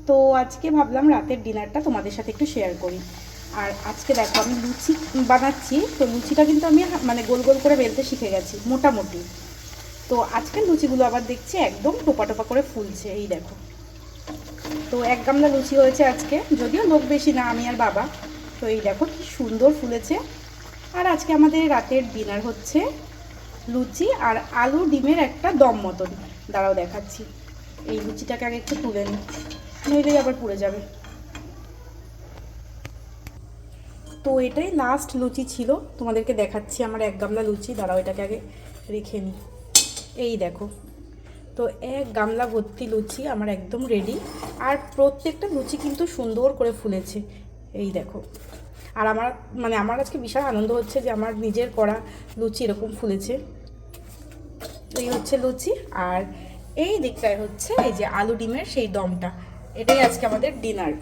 তো আজকে ভাবলাম রাতের ডিনারটা তোমাদের সাথে একটু শেয়ার করি। আর আজকে দেখো আমি লুচি বানাচ্ছি। তো লুচিটা কিন্তু আমি মানে গোল গোল করে বেলতে শিখে গেছি মোটামুটি। তো আজকের লুচিগুলো আবার দেখছি একদম টোপা টোপা করে ফুলছে, এই দেখো। তো এক গামলা লুচি হয়েছে আজকে, যদিও লোক বেশি না, আমি আর বাবা। তো এই দেখো কি সুন্দর ফুলেছে। আর আজকে আমাদের রাতের ডিনার হচ্ছে লুচি আর আলু ডিমের একটা দম মতন। দাঁড়াও দেখাচ্ছি। এই লুচিটাকে আগে একটু তুলে নিই, নইলেই আবার পুড়ে যাবে। তো এটাই লাস্ট লুচি ছিল, তোমাদেরকে দেখাচ্ছি আমার এক গামলা লুচি। দাঁড়াও এটাকে আগে রেখে নিই। এই দেখো, তো এক গামলা ভর্তি লুচি আমার একদম রেডি। আর প্রত্যেকটা লুচি কিন্তু সুন্দর করে ফুলেছে, এই দেখো। আর আমার আজকে বিশাল আনন্দ হচ্ছে যে আমার নিজের করা লুচি এরকম ফুলেছে। এই হচ্ছে লুচি, আর এই দিকটায় হচ্ছে এই যে আলু ডিমের সেই দমটা। এটাই আজকে আমাদের ডিনার।